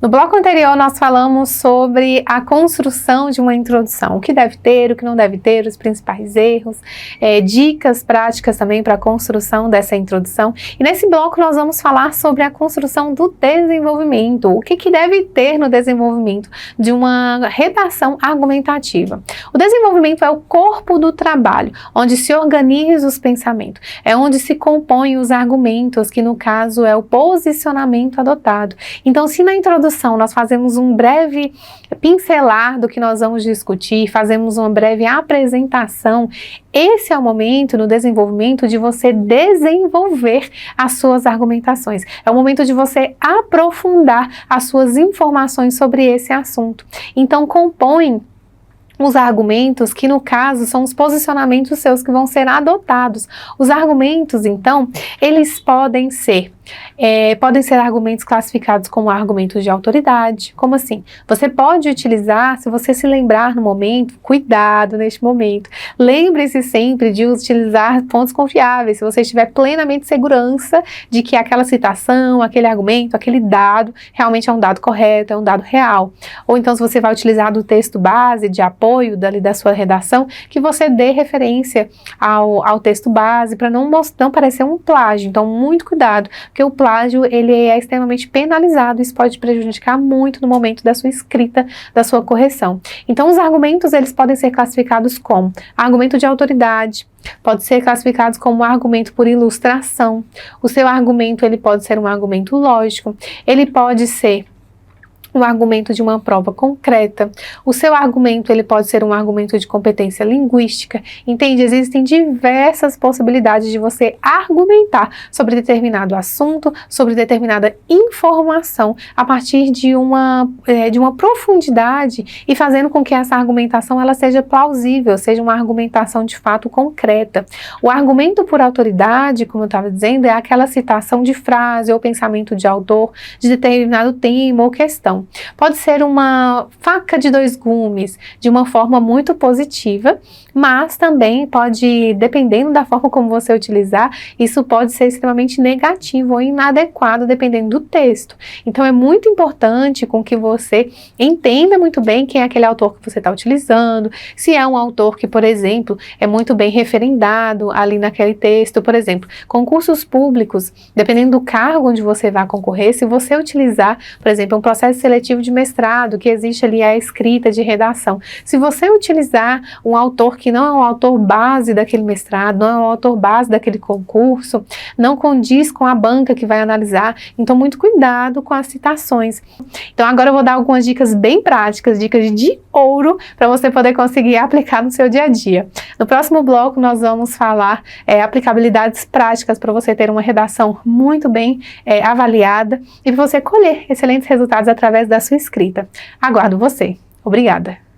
No bloco anterior, nós falamos sobre a construção de uma introdução, o que deve ter, o que não deve ter, os principais erros, dicas práticas também para a construção dessa introdução. E nesse bloco nós vamos falar sobre a construção do desenvolvimento, o que deve ter no desenvolvimento de uma redação argumentativa. O desenvolvimento é o corpo do trabalho, onde se organiza os pensamentos, é onde se compõem os argumentos, que no caso é o posicionamento adotado. Então, se na introdução nós fazemos um breve pincelar do que nós vamos discutir, fazemos uma breve apresentação, esse é o momento no desenvolvimento de você desenvolver as suas argumentações. É o momento de você aprofundar as suas informações sobre esse assunto. Então, compõe os argumentos que, no caso, são os posicionamentos seus que vão ser adotados. Os argumentos, então, eles podem ser argumentos classificados como argumentos de autoridade. Como assim? Você pode utilizar, se você se lembrar no momento, cuidado neste momento, lembre-se sempre de utilizar fontes confiáveis, se você tiver plenamente segurança de que aquela citação, aquele argumento, aquele dado, realmente é um dado correto, é um dado real. Ou então, se você vai utilizar do texto base, de apoio da sua redação, que você dê referência ao texto base, para não parecer um plágio. Então, muito cuidado, porque o plágio, ele é extremamente penalizado, isso pode prejudicar muito no momento da sua escrita, da sua correção. Então, os argumentos, eles podem ser classificados como argumento de autoridade, pode ser classificados como argumento por ilustração. O seu argumento, ele pode ser um argumento lógico, ele pode ser um argumento de uma prova concreta. O seu argumento, ele pode ser um argumento de competência linguística. Entende? Existem diversas possibilidades de você argumentar sobre determinado assunto, sobre determinada informação, a partir de uma profundidade e fazendo com que essa argumentação ela seja plausível, seja uma argumentação de fato concreta. O argumento por autoridade, como eu estava dizendo, é aquela citação de frase ou pensamento de autor de determinado tema ou questão. Pode ser uma faca de dois gumes, de uma forma muito positiva, mas também pode, dependendo da forma como você utilizar, isso pode ser extremamente negativo ou inadequado, dependendo do texto. Então, é muito importante com que você entenda muito bem quem é aquele autor que você está utilizando, se é um autor que, por exemplo, é muito bem referendado ali naquele texto. Por exemplo, concursos públicos, dependendo do cargo onde você vai concorrer, se você utilizar, por exemplo, um processo seletivo de mestrado, que existe ali a escrita de redação. Se você utilizar um autor que não é um autor base daquele mestrado, não é um autor base daquele concurso, não condiz com a banca que vai analisar, então muito cuidado com as citações. Então agora eu vou dar algumas dicas bem práticas, dicas de ouro, para você poder conseguir aplicar no seu dia a dia. No próximo bloco nós vamos falar aplicabilidades práticas para você ter uma redação muito bem avaliada e você colher excelentes resultados através da sua escrita. Aguardo você. Obrigada!